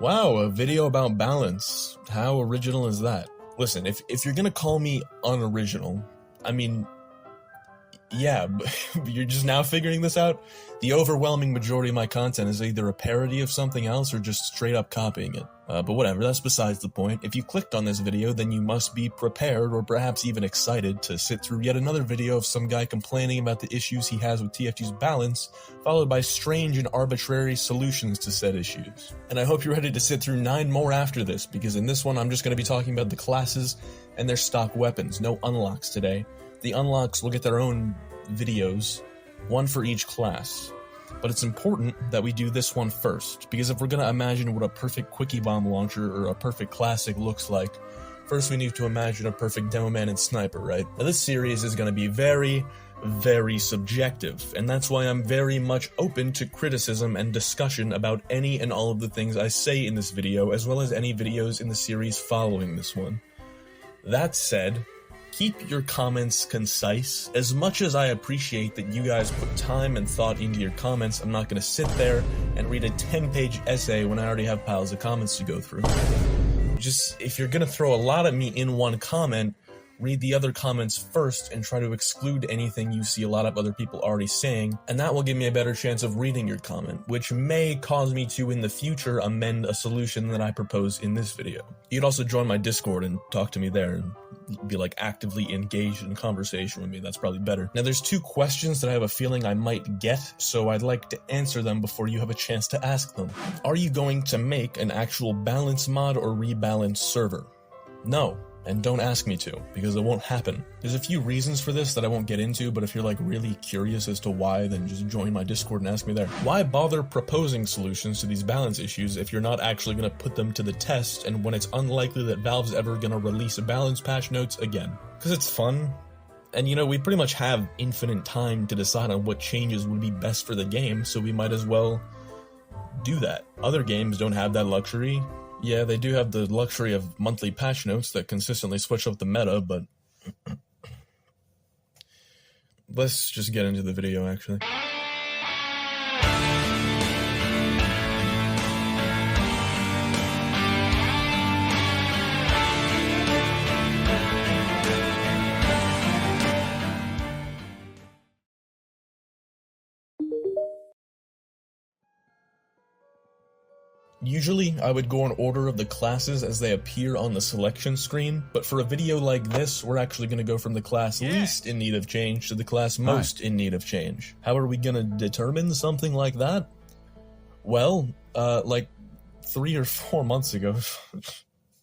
Wow, a video about balance. How original is that? Listen, if you're gonna call me unoriginal, I mean, yeah, but you're just now figuring this out? The overwhelming majority of my content is either a parody of something else or just straight up copying it. But whatever, that's besides the point. If you clicked on this video, then you must be prepared or perhaps even excited to sit through yet another video of some guy complaining about the issues he has with TF2's balance, followed by strange and arbitrary solutions to said issues. And I hope you're ready to sit through 9 more after this, because in this one I'm just going to be talking about the classes and their stock weapons. No unlocks today. The unlocks will get their own videos, one for each class. But it's important that we do this one first, because if we're going to imagine what a perfect quickie bomb launcher or a perfect classic looks like, first we need to imagine a perfect Demoman and sniper, right? Now this series is going to be very, very subjective, and that's why I'm very much open to criticism and discussion about any and all of the things I say in this video, as well as any videos in the series following this one. That said, keep your comments concise. As much as I appreciate that you guys put time and thought into your comments, I'm not going to sit there and read a 10-page essay when I already have piles of comments to go through. Just, if you're going to throw a lot at me in one comment, read the other comments first and try to exclude anything you see a lot of other people already saying, and that will give me a better chance of reading your comment, which may cause me to, in the future, amend a solution that I propose in this video. You'd also join my Discord and talk to me there, and be like actively engaged in conversation with me. That's probably better. Now there's 2 questions that I have a feeling I might get, so I'd like to answer them before you have a chance to ask them. Are you going to make an actual balance mod or rebalance server? No. And don't ask me to, because it won't happen. There's a few reasons for this that I won't get into, but if you're like really curious as to why, then just join my Discord and ask me there. Why bother proposing solutions to these balance issues if you're not actually going to put them to the test, and when it's unlikely that Valve's ever going to release a balance patch notes again? Because it's fun, and you know, we pretty much have infinite time to decide on what changes would be best for the game, so we might as well do that. Other games don't have that luxury. Yeah, they do have the luxury of monthly patch notes that consistently switch up the meta, but let's just get into the video, actually. Usually, I would go in order of the classes as they appear on the selection screen, but for a video like this, we're actually going to go from the class least in need of change to the class most in need of change. How are we going to determine something like that? Well, like 3 or 4 months ago...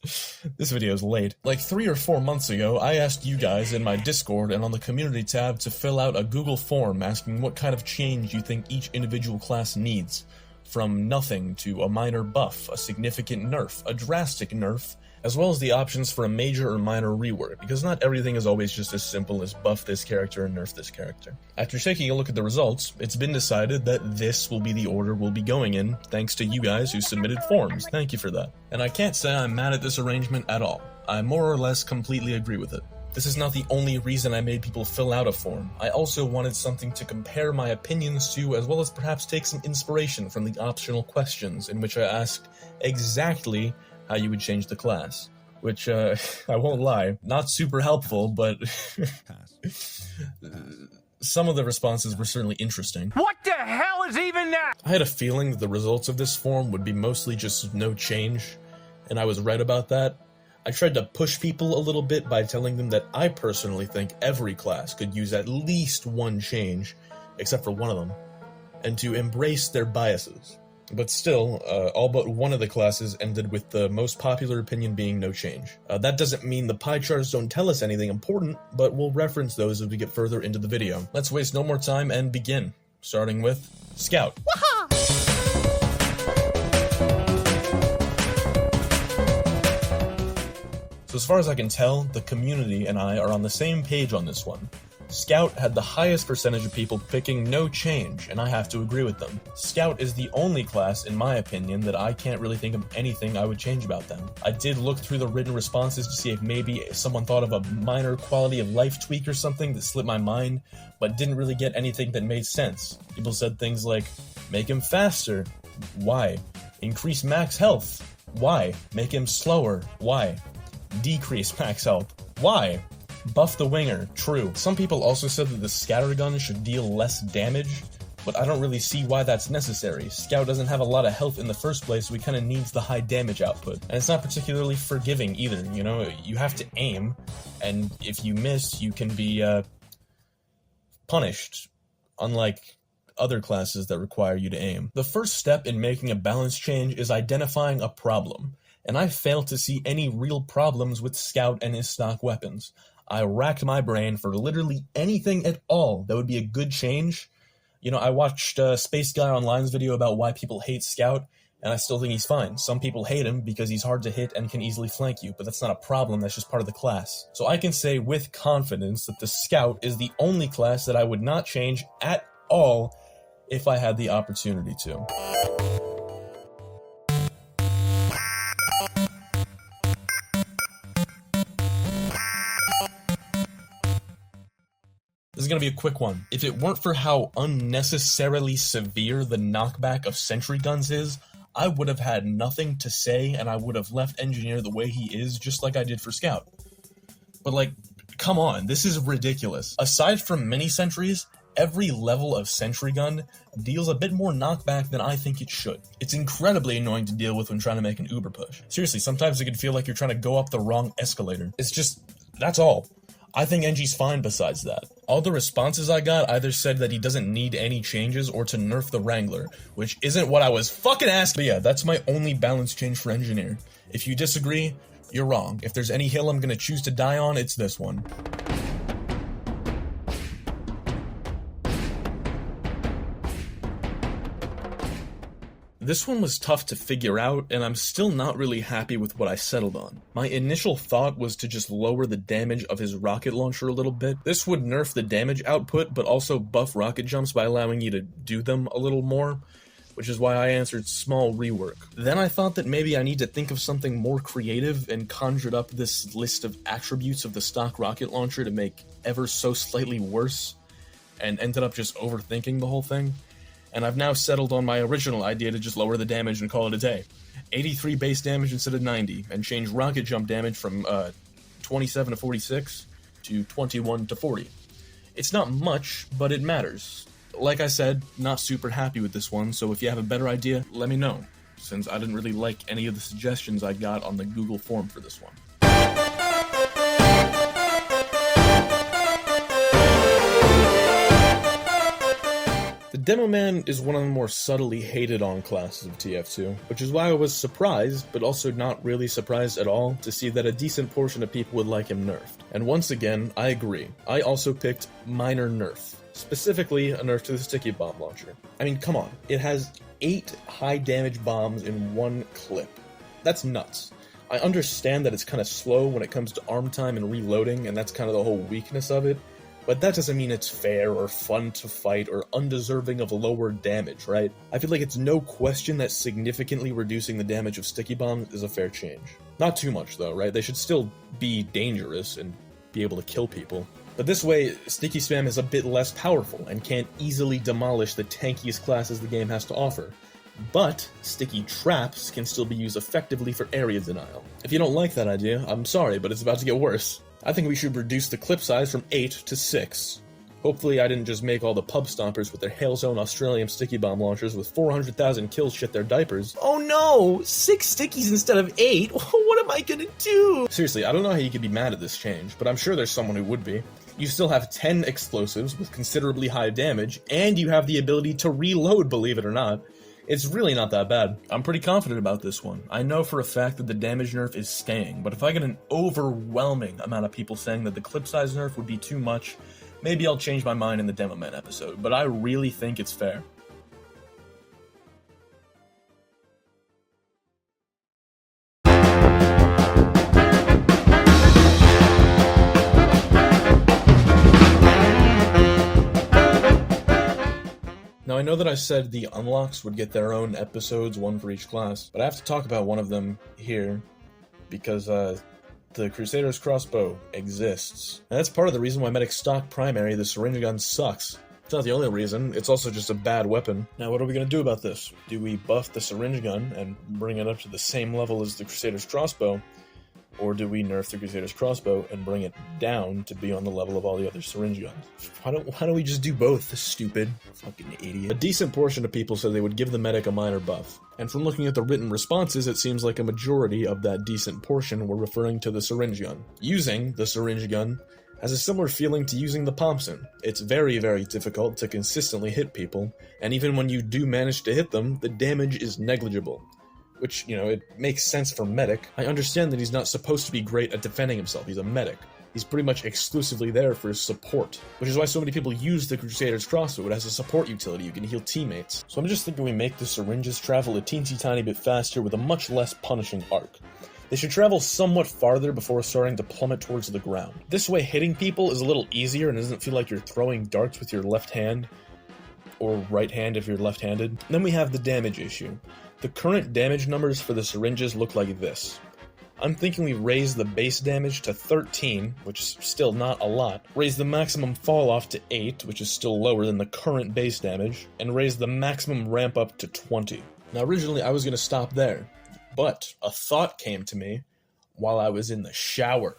This video is late. Like 3 or 4 months ago, I asked you guys in my Discord and on the community tab to fill out a Google form asking what kind of change you think each individual class needs. From nothing to a minor buff, a significant nerf, a drastic nerf, as well as the options for a major or minor rework, because not everything is always just as simple as buff this character and nerf this character. After taking a look at the results, it's been decided that this will be the order we'll be going in, thanks to you guys who submitted forms. Thank you for that. And I can't say I'm mad at this arrangement at all. I more or less completely agree with it. This is not the only reason I made people fill out a form. I also wanted something to compare my opinions to, as well as perhaps take some inspiration from the optional questions in which I asked exactly how you would change the class. Which, I won't lie, not super helpful, but some of the responses were certainly interesting. What the hell is even that? I had a feeling that the results of this form would be mostly just no change, and I was right about that. I tried to push people a little bit by telling them that I personally think every class could use at least one change, except for one of them, and to embrace their biases. But still, all but one of the classes ended with the most popular opinion being no change. That doesn't mean the pie charts don't tell us anything important, but we'll reference those as we get further into the video. Let's waste no more time and begin, starting with Scout. So as far as I can tell, the community and I are on the same page on this one. Scout had the highest percentage of people picking no change, and I have to agree with them. Scout is the only class, in my opinion, that I can't really think of anything I would change about them. I did look through the written responses to see if maybe someone thought of a minor quality of life tweak or something that slipped my mind, but didn't really get anything that made sense. People said things like, make him faster. Why? Increase max health. Why? Make him slower. Why? Decrease max health. Why? Buff the winger. True. Some people also said that the scattergun should deal less damage, but I don't really see why that's necessary. Scout doesn't have a lot of health in the first place, so he kind of needs the high damage output. And it's not particularly forgiving either, you know? You have to aim, and if you miss, you can be punished, unlike other classes that require you to aim. The first step in making a balance change is identifying a problem, and I failed to see any real problems with Scout and his stock weapons. I racked my brain for literally anything at all that would be a good change. You know, I watched Space Guy Online's video about why people hate Scout, and I still think he's fine. Some people hate him because he's hard to hit and can easily flank you, but that's not a problem, that's just part of the class. So I can say with confidence that the Scout is the only class that I would not change at all if I had the opportunity to. This is going to be a quick one. If it weren't for how unnecessarily severe the knockback of sentry guns is, I would have had nothing to say and I would have left Engineer the way he is, just like I did for Scout. But like, come on, this is ridiculous. Aside from mini sentries, every level of sentry gun deals a bit more knockback than I think it should. It's incredibly annoying to deal with when trying to make an uber push. Seriously, sometimes it can feel like you're trying to go up the wrong escalator. It's just, that's all. I think NG's fine besides that. All the responses I got either said that he doesn't need any changes or to nerf the Wrangler, which isn't what I was fucking asking. But yeah, that's my only balance change for Engineer. If you disagree, you're wrong. If there's any hill I'm gonna choose to die on, it's this one. This one was tough to figure out, and I'm still not really happy with what I settled on. My initial thought was to just lower the damage of his rocket launcher a little bit. This would nerf the damage output, but also buff rocket jumps by allowing you to do them a little more, which is why I answered small rework. Then I thought that maybe I need to think of something more creative and conjured up this list of attributes of the stock rocket launcher to make ever so slightly worse, and ended up just overthinking the whole thing. And I've now settled on my original idea to just lower the damage and call it a day. 83 base damage instead of 90, and change rocket jump damage from 27 to 46 to 21 to 40. It's not much, but it matters. Like I said, not super happy with this one, so if you have a better idea, let me know, since I didn't really like any of the suggestions I got on the Google form for this one. The Demoman is one of the more subtly hated on classes of TF2, which is why I was surprised, but also not really surprised at all, to see that a decent portion of people would like him nerfed. And once again, I agree. I also picked minor nerf. Specifically, a nerf to the sticky bomb launcher. I mean, come on. It has 8 high damage bombs in one clip. That's nuts. I understand that it's kind of slow when it comes to arm time and reloading, and that's kind of the whole weakness of it. But that doesn't mean it's fair or fun to fight or undeserving of lower damage, right? I feel like it's no question that significantly reducing the damage of sticky bombs is a fair change. Not too much though, right? They should still be dangerous and be able to kill people. But this way, sticky spam is a bit less powerful and can't easily demolish the tankiest classes the game has to offer. But sticky traps can still be used effectively for area denial. If you don't like that idea, I'm sorry, but it's about to get worse. I think we should reduce the clip size from 8 to 6. Hopefully I didn't just make all the pub stompers with their Hailzone Australian sticky bomb launchers with 400,000 kills shit their diapers. Oh no! 6 stickies instead of 8? What am I gonna do? Seriously, I don't know how you could be mad at this change, but I'm sure there's someone who would be. You still have 10 explosives with considerably high damage, and you have the ability to reload, believe it or not. It's really not that bad. I'm pretty confident about this one. I know for a fact that the damage nerf is staying, but if I get an overwhelming amount of people saying that the clip size nerf would be too much, maybe I'll change my mind in the Demoman episode, but I really think it's fair. Now, I know that I said the unlocks would get their own episodes, one for each class, but I have to talk about one of them here, because the Crusader's Crossbow exists. And that's part of the reason why Medic Stock Primary, the syringe gun, sucks. It's not the only reason, it's also just a bad weapon. Now what are we going to do about this? Do we buff the syringe gun and bring it up to the same level as the Crusader's crossbow? Or do we nerf the Crusader's crossbow and bring it down to be on the level of all the other syringe guns? Why don't we just do both, stupid fucking idiot? A decent portion of people said they would give the medic a minor buff. And from looking at the written responses, it seems like a majority of that decent portion were referring to the syringe gun. Using the syringe gun has a similar feeling to using the Thompson. It's very, very difficult to consistently hit people, and even when you do manage to hit them, the damage is negligible. Which, you know, it makes sense for medic. I understand that he's not supposed to be great at defending himself. He's a medic. He's pretty much exclusively there for his support, which is why so many people use the Crusader's crossbow. It has a support utility. You can heal teammates. So I'm just thinking we make the syringes travel a teensy tiny bit faster with a much less punishing arc. They should travel somewhat farther before starting to plummet towards the ground. This way hitting people is a little easier and doesn't feel like you're throwing darts with your left hand, or right hand if you're left-handed. Then we have the damage issue. The current damage numbers for the syringes look like this. I'm thinking we raise the base damage to 13, which is still not a lot, raise the maximum fall off to 8, which is still lower than the current base damage, and raise the maximum ramp up to 20. Now originally I was going to stop there, but a thought came to me while I was in the shower.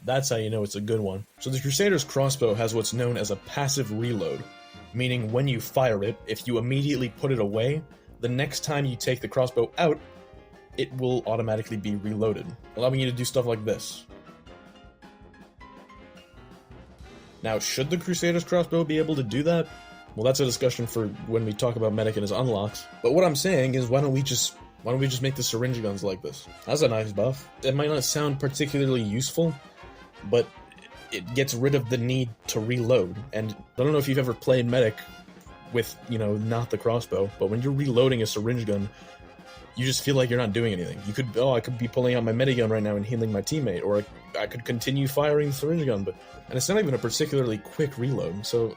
That's how you know it's a good one. So the Crusader's crossbow has what's known as a passive reload, meaning when you fire it, if you immediately put it away, the next time you take the crossbow out, it will automatically be reloaded, allowing you to do stuff like this. Now, should the Crusader's crossbow be able to do that? Well, that's a discussion for when we talk about medic and his unlocks. But what I'm saying is, why don't we just make the syringe guns like this? That's a nice buff. It might not sound particularly useful, but it gets rid of the need to reload. And I don't know if you've ever played medic with, you know, not the crossbow, but when you're reloading a syringe gun, you just feel like you're not doing anything. You could, I could be pulling out my medigun right now and healing my teammate, or I could continue firing the syringe gun, and it's not even a particularly quick reload, so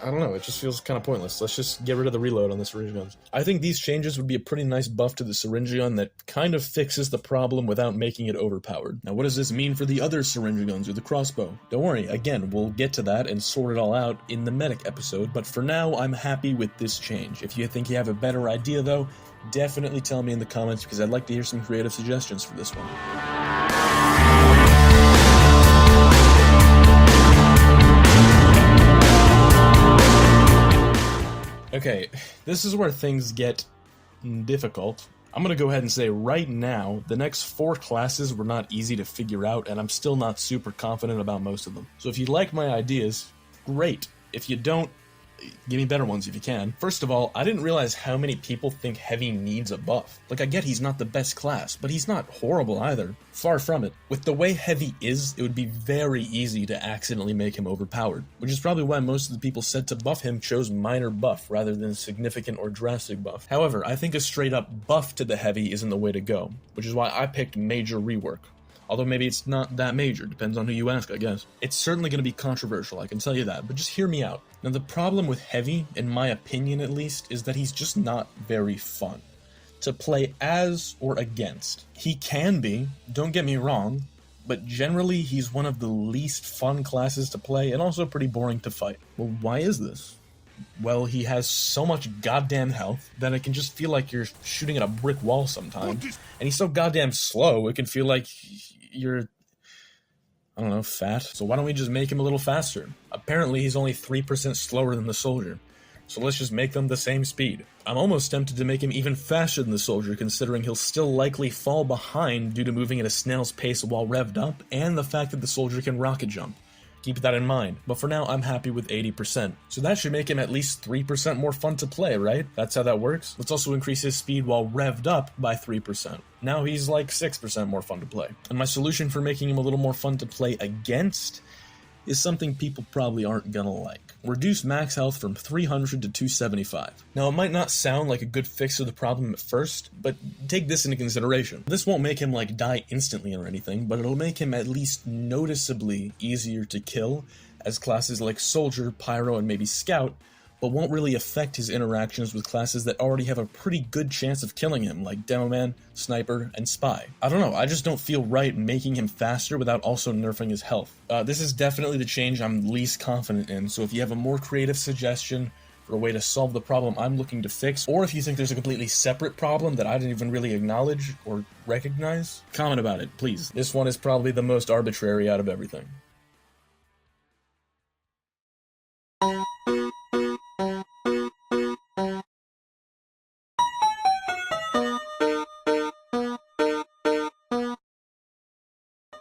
I don't know, it just feels kind of pointless. Let's just get rid of the reload on the syringe guns. I think these changes would be a pretty nice buff to the syringe gun that kind of fixes the problem without making it overpowered. Now, what does this mean for the other syringe guns or the crossbow? Don't worry, again, we'll get to that and sort it all out in the medic episode, but for now, I'm happy with this change. If you think you have a better idea, though, definitely tell me in the comments, because I'd like to hear some creative suggestions for this one. Okay, this is where things get difficult. I'm gonna go ahead and say right now, the next 4 classes were not easy to figure out, and I'm still not super confident about most of them. So if you like my ideas, great. If you don't, give me better ones if you can. First of all, I didn't realize how many people think Heavy needs a buff. Like, I get he's not the best class, but he's not horrible either. Far from it. With the way Heavy is, it would be very easy to accidentally make him overpowered, which is probably why most of the people said to buff him chose minor buff rather than significant or drastic buff. However, I think a straight up buff to the Heavy isn't the way to go, which is why I picked major rework. Although maybe it's not that major, depends on who you ask, I guess. It's certainly going to be controversial, I can tell you that, but just hear me out. Now, the problem with Heavy, in my opinion at least, is that he's just not very fun to play as or against. He can be, don't get me wrong, but generally he's one of the least fun classes to play and also pretty boring to fight. Well, why is this? Well, he has so much goddamn health that it can just feel like you're shooting at a brick wall sometimes. And he's so goddamn slow, it can feel like you're, I don't know, fat. So why don't we just make him a little faster? Apparently he's only 3% slower than the soldier. So let's just make them the same speed. I'm almost tempted to make him even faster than the soldier, considering he'll still likely fall behind due to moving at a snail's pace while revved up, and the fact that the soldier can rocket jump. Keep that in mind, but for now I'm happy with 80%. So that should make him at least 3% more fun to play, right? That's how that works. Let's also increase his speed while revved up by 3%. Now he's like 6% more fun to play. And my solution for making him a little more fun to play against is something people probably aren't gonna like. Reduce max health from 300 to 275. Now, it might not sound like a good fix to the problem at first, but take this into consideration. This won't make him, like, die instantly or anything, but it'll make him at least noticeably easier to kill, as classes like Soldier, Pyro, and maybe Scout but won't really affect his interactions with classes that already have a pretty good chance of killing him, like Demoman, Sniper, and Spy. I don't know, I just don't feel right making him faster without also nerfing his health. This is definitely the change I'm least confident in, so if you have a more creative suggestion for a way to solve the problem I'm looking to fix, or if you think there's a completely separate problem that I didn't even really acknowledge or recognize, comment about it, please. This one is probably the most arbitrary out of everything.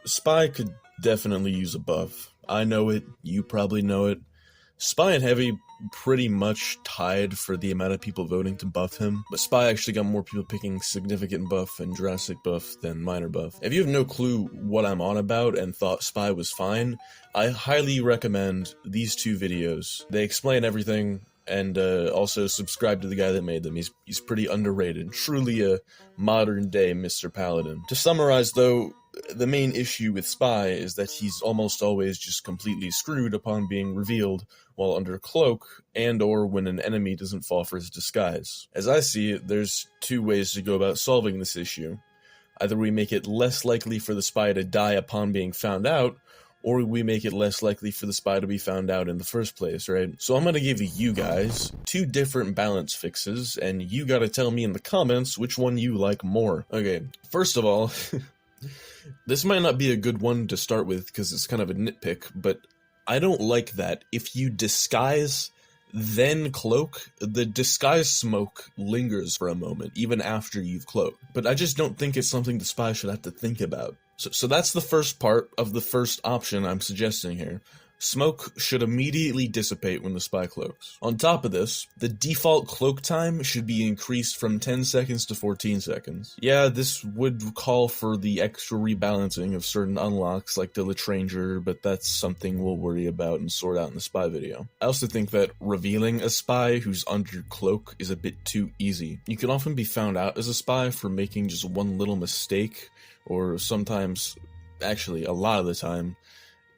Spy could definitely use a buff. I know it, you probably know it. Spy and Heavy pretty much tied for the amount of people voting to buff him, but Spy actually got more people picking Significant buff and Drastic buff than Minor buff. If you have no clue what I'm on about and thought Spy was fine, I highly recommend these two videos. They explain everything, and also subscribe to the guy that made them. He's pretty underrated. Truly a modern day Mr. Paladin. To summarize though, the main issue with Spy is that he's almost always just completely screwed upon being revealed while under cloak, and or when an enemy doesn't fall for his disguise. As I see it, there's two ways to go about solving this issue. Either we make it less likely for the Spy to die upon being found out, or we make it less likely for the Spy to be found out in the first place, right? So I'm gonna give you guys two different balance fixes, and you gotta tell me in the comments which one you like more. Okay, first of all, this might not be a good one to start with because it's kind of a nitpick, but I don't like that if you disguise then cloak, the disguise smoke lingers for a moment, even after you've cloaked. But I just don't think it's something the Spy should have to think about. So that's the first part of the first option I'm suggesting here. Smoke should immediately dissipate when the Spy cloaks. On top of this, the default cloak time should be increased from 10 seconds to 14 seconds. Yeah, this would call for the extra rebalancing of certain unlocks like the Latranger, but that's something we'll worry about and sort out in the Spy video. I also think that revealing a Spy who's under cloak is a bit too easy. You can often be found out as a Spy for making just one little mistake, or sometimes, actually a lot of the time,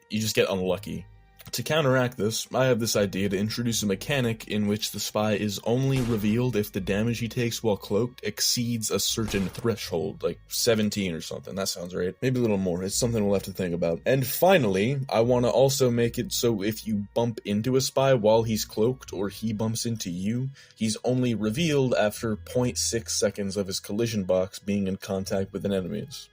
you just get unlucky. To counteract this, I have this idea to introduce a mechanic in which the Spy is only revealed if the damage he takes while cloaked exceeds a certain threshold, like 17 or something. That sounds right. Maybe a little more. It's something we'll have to think about. And finally, I want to also make it so if you bump into a Spy while he's cloaked or he bumps into you, he's only revealed after 0.6 seconds of his collision box being in contact with an enemy's.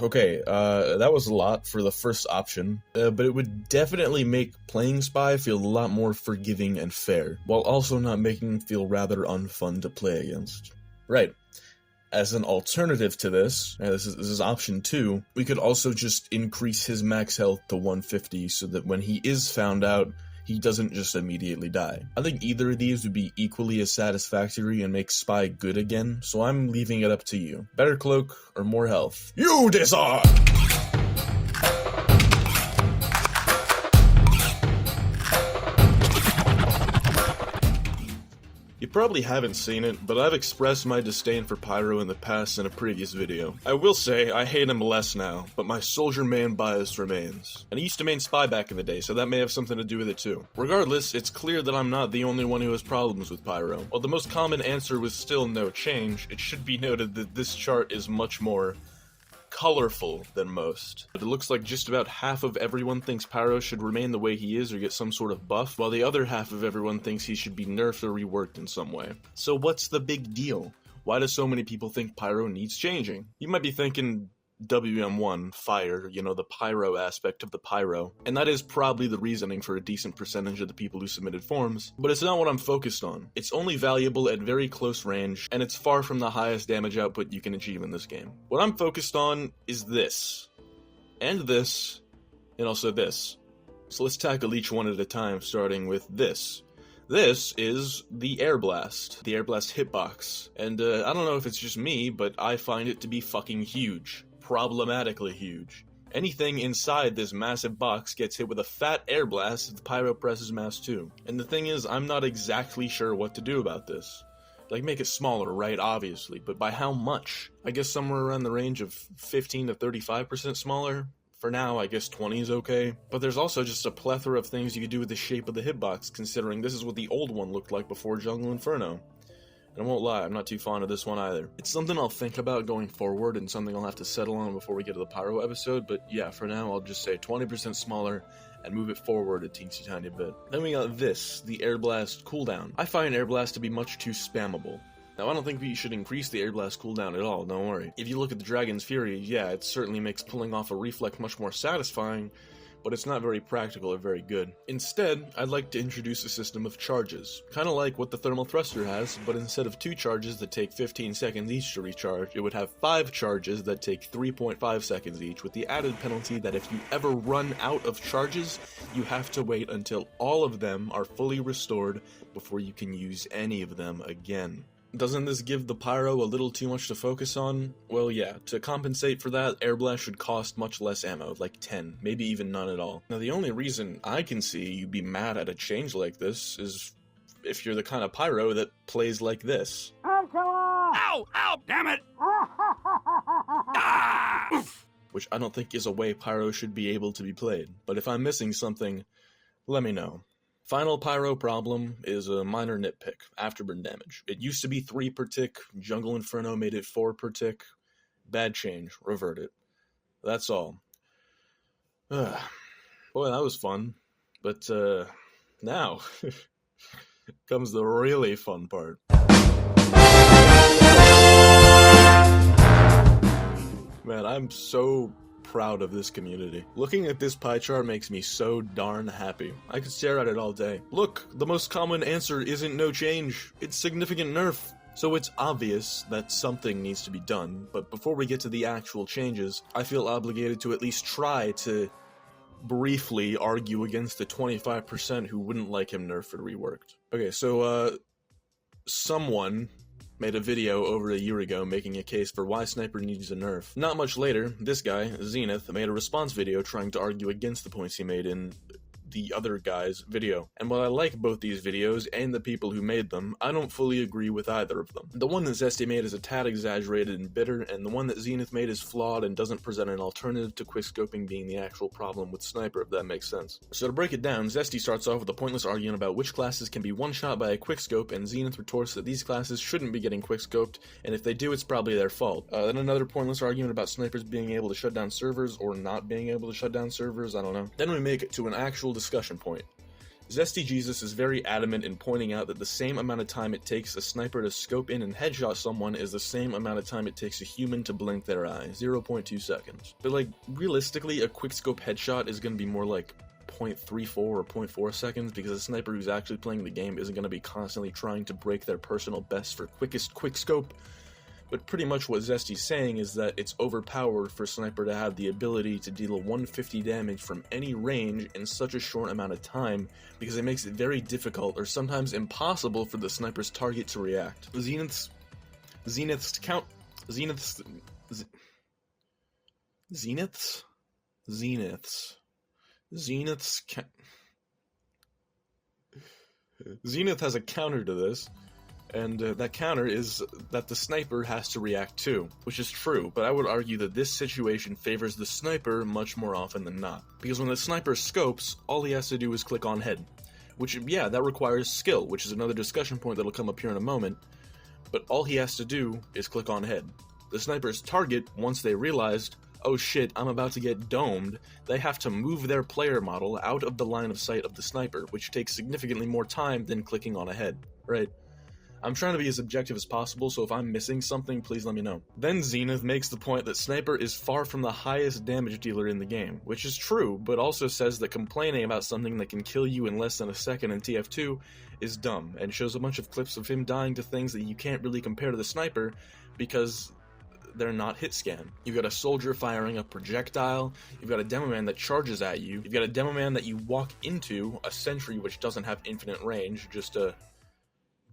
Okay, that was a lot for the first option, but it would definitely make playing Spy feel a lot more forgiving and fair, while also not making him feel rather unfun to play against. Right. As an alternative to this, this is option 2, we could also just increase his max health to 150 so that when he is found out, he doesn't just immediately die. I think either of these would be equally as satisfactory and make Spy good again, so I'm leaving it up to you. Better cloak or more health? You decide! You probably haven't seen it, but I've expressed my disdain for Pyro in the past in a previous video. I will say, I hate him less now, but my soldier man bias remains. And he used to main Spy back in the day, so that may have something to do with it too. Regardless, it's clear that I'm not the only one who has problems with Pyro. While the most common answer was still no change, it should be noted that this chart is much more colorful than most. But it looks like just about half of everyone thinks Pyro should remain the way he is or get some sort of buff, while the other half of everyone thinks he should be nerfed or reworked in some way. So what's the big deal? Why do so many people think Pyro needs changing? You might be thinking WM1, fire, you know, the pyro aspect of the pyro, and that is probably the reasoning for a decent percentage of the people who submitted forms, but it's not what I'm focused on. It's only valuable at very close range, and it's far from the highest damage output you can achieve in this game. What I'm focused on is this, and also this. So let's tackle each one at a time, starting with this. This is the Air Blast hitbox, and I don't know if it's just me, but I find it to be fucking huge. Problematically huge. Anything inside this massive box gets hit with a fat air blast if the Pyro presses mass 2. And the thing is, I'm not exactly sure what to do about this. Like, make it smaller, right, obviously, but by how much? I guess somewhere around the range of 15 to 35% smaller? For now, I guess 20 is okay, but there's also just a plethora of things you could do with the shape of the hitbox, considering this is what the old one looked like before Jungle Inferno. And I won't lie, I'm not too fond of this one either. It's something I'll think about going forward and something I'll have to settle on before we get to the Pyro episode, but yeah, for now I'll just say 20% smaller and move it forward a teensy tiny bit. Then we got this, the Air Blast cooldown. I find Air Blast to be much too spammable. Now, I don't think we should increase the Air Blast cooldown at all, don't worry. If you look at the Dragon's Fury, yeah, it certainly makes pulling off a reflect much more satisfying, but it's not very practical or very good. Instead, I'd like to introduce a system of charges, kinda like what the Thermal Thruster has, but instead of 2 charges that take 15 seconds each to recharge, it would have 5 charges that take 3.5 seconds each, with the added penalty that if you ever run out of charges, you have to wait until all of them are fully restored before you can use any of them again. Doesn't this give the Pyro a little too much to focus on? Well, yeah, to compensate for that, Air Blast should cost much less ammo, like 10, maybe even none at all. Now, the only reason I can see you'd be mad at a change like this is if you're the kind of Pyro that plays like this. Ow! Ow! Damn it! Ah! Which I don't think is a way Pyro should be able to be played, but if I'm missing something, let me know. Final Pyro problem is a minor nitpick, afterburn damage. It used to be 3 per tick, Jungle Inferno made it 4 per tick. Bad change, revert it. That's all. Boy, that was fun. But, now comes the really fun part. Man, I'm so proud of this community. Looking at this pie chart makes me so darn happy. I could stare at it all day. Look, the most common answer isn't no change, it's significant nerf. So it's obvious that something needs to be done, but before we get to the actual changes, I feel obligated to at least try to briefly argue against the 25% who wouldn't like him nerfed or reworked. Okay, so someone made a video over a year ago making a case for why Sniper needs a nerf. Not much later, this guy, Zenith, made a response video trying to argue against the points he made in the other guy's video. And while I like both these videos and the people who made them, I don't fully agree with either of them. The one that Zesty made is a tad exaggerated and bitter, and the one that Zenith made is flawed and doesn't present an alternative to quickscoping being the actual problem with Sniper, if that makes sense. So to break it down, Zesty starts off with a pointless argument about which classes can be one-shot by a quickscope, and Zenith retorts that these classes shouldn't be getting quickscoped, and if they do, it's probably their fault. Then another pointless argument about snipers being able to shut down servers, or not being able to shut down servers, I don't know. Then we make it to an actual discussion point. Zesty Jesus is very adamant in pointing out that the same amount of time it takes a sniper to scope in and headshot someone is the same amount of time it takes a human to blink their eye, 0.2 seconds. But like, realistically, a quickscope headshot is going to be more like 0.34 or 0.4 seconds because a sniper who's actually playing the game isn't going to be constantly trying to break their personal best for quickest quickscope. But pretty much what Zesty's saying is that it's overpowered for Sniper to have the ability to deal 150 damage from any range in such a short amount of time, because it makes it very difficult or sometimes impossible for the Sniper's target to react. Zenith's Zenith has a counter to this. And that counter is that the sniper has to react too, which is true, but I would argue that this situation favors the sniper much more often than not. Because when the sniper scopes, all he has to do is click on head. Which, yeah, that requires skill, which is another discussion point that'll come up here in a moment, but all he has to do is click on head. The sniper's target, once they realized, oh shit, I'm about to get domed, they have to move their player model out of the line of sight of the sniper, which takes significantly more time than clicking on a head, right? I'm trying to be as objective as possible, so if I'm missing something, please let me know. Then Zenith makes the point that Sniper is far from the highest damage dealer in the game, which is true, but also says that complaining about something that can kill you in less than a second in TF2 is dumb, and shows a bunch of clips of him dying to things that you can't really compare to the Sniper, because they're not hit scan. You've got a soldier firing a projectile, you've got a Demoman that charges at you, you've got a Demoman that you walk into, a sentry which doesn't have infinite range, just a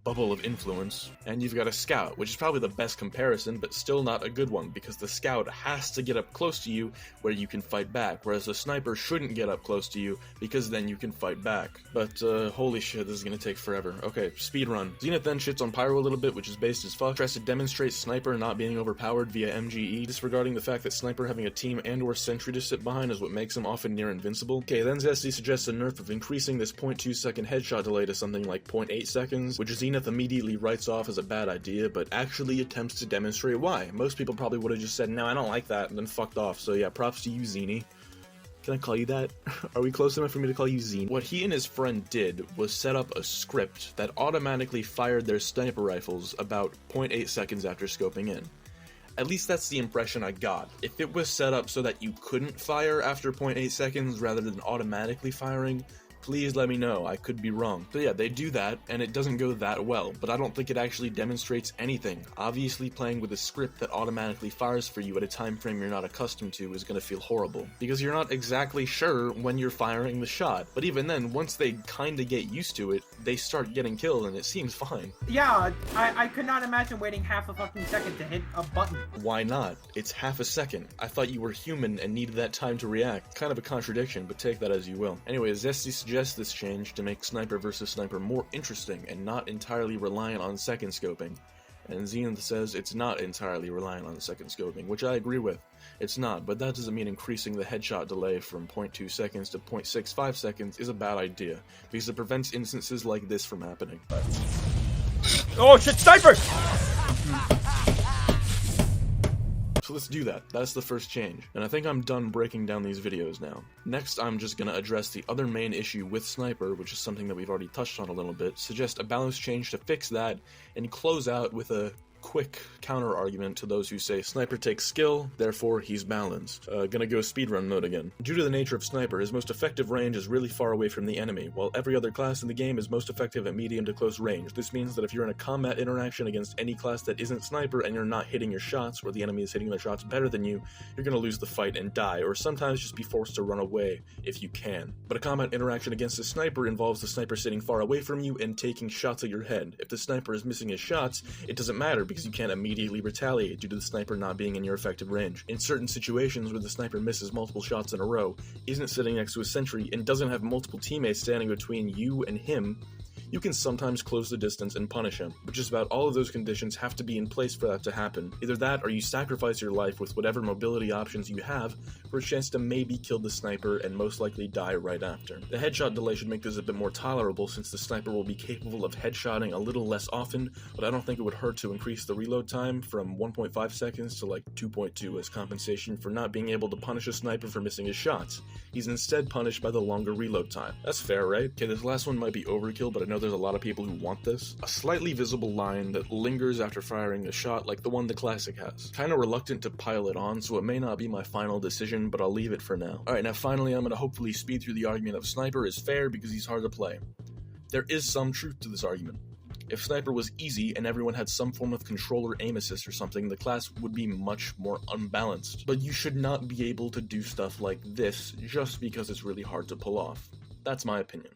bubble of influence, and you've got a scout, which is probably the best comparison, but still not a good one, because the scout has to get up close to you where you can fight back, whereas the sniper shouldn't get up close to you, because then you can fight back. But, holy shit, this is gonna take forever. Okay, speedrun. Zenith then shits on Pyro a little bit, which is based as fuck, tries to demonstrate Sniper not being overpowered via MGE, disregarding the fact that Sniper having a team and or sentry to sit behind is what makes him often near invincible. Okay, then Zesty suggests a nerf of increasing this 0.2 second headshot delay to something like 0.8 seconds, which Zenith immediately writes off as a bad idea, but actually attempts to demonstrate why. Most people probably would have just said, no, I don't like that, and then fucked off. So yeah, props to you, Zeni. Can I call you that? Are we close enough for me to call you Zeni? What he and his friend did was set up a script that automatically fired their sniper rifles about 0.8 seconds after scoping in. At least that's the impression I got. If it was set up so that you couldn't fire after 0.8 seconds rather than automatically firing, please let me know, I could be wrong. So yeah, they do that, and it doesn't go that well, but I don't think it actually demonstrates anything. Obviously playing with a script that automatically fires for you at a time frame you're not accustomed to is gonna feel horrible, because you're not exactly sure when you're firing the shot. But even then, once they kinda get used to it, they start getting killed and it seems fine. Yeah, I could not imagine waiting half a fucking second to hit a button. Why not? It's half a second. I thought you were human and needed that time to react. Kind of a contradiction, but take that as you will. Anyway, Zesty suggests this change to make Sniper vs. Sniper more interesting and not entirely reliant on second scoping. And Zenith says it's not entirely reliant on second scoping, which I agree with. It's not, but that doesn't mean increasing the headshot delay from 0.2 seconds to 0.65 seconds is a bad idea, because it prevents instances like this from happening. Oh shit, sniper! So let's do that. That's the first change. And I think I'm done breaking down these videos now. Next, I'm just gonna address the other main issue with Sniper, which is something that we've already touched on a little bit, suggest a balance change to fix that, and close out with a quick counter argument to those who say Sniper takes skill, therefore he's balanced. Gonna go speedrun mode again. Due to the nature of Sniper, his most effective range is really far away from the enemy, while every other class in the game is most effective at medium to close range. This means that if you're in a combat interaction against any class that isn't Sniper and you're not hitting your shots, or the enemy is hitting their shots better than you, you're gonna lose the fight and die, or sometimes just be forced to run away if you can. But a combat interaction against a Sniper involves the Sniper sitting far away from you and taking shots at your head. If the Sniper is missing his shots, it doesn't matter because you can't immediately retaliate due to the Sniper not being in your effective range. In certain situations where the Sniper misses multiple shots in a row, isn't sitting next to a sentry, and doesn't have multiple teammates standing between you and him, you can sometimes close the distance and punish him, but just about all of those conditions have to be in place for that to happen. Either that, or you sacrifice your life with whatever mobility options you have for a chance to maybe kill the Sniper and most likely die right after. The headshot delay should make this a bit more tolerable since the Sniper will be capable of headshotting a little less often, but I don't think it would hurt to increase the reload time from 1.5 seconds to like 2.2 as compensation for not being able to punish a Sniper for missing his shots. He's instead punished by the longer reload time. That's fair, right? Okay, this last one might be overkill, but I know there's a lot of people who want this. A slightly visible line that lingers after firing a shot like the one the Classic has. Kinda reluctant to pile it on, so it may not be my final decision, but I'll leave it for now. Alright, now finally I'm gonna hopefully speed through the argument of Sniper is fair because he's hard to play. There is some truth to this argument. If Sniper was easy and everyone had some form of controller aim assist or something, the class would be much more unbalanced. But you should not be able to do stuff like this just because it's really hard to pull off. That's my opinion.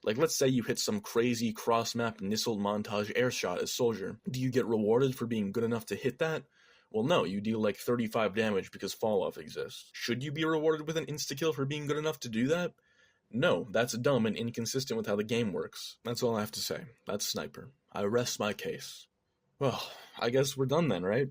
Like, let's say you hit some crazy cross-map Nissel montage air shot as Soldier. Do you get rewarded for being good enough to hit that? Well, no, you deal like 35 damage because fall-off exists. Should you be rewarded with an insta-kill for being good enough to do that? No, that's dumb and inconsistent with how the game works. That's all I have to say. That's Sniper. I rest my case. Well, I guess we're done then, right?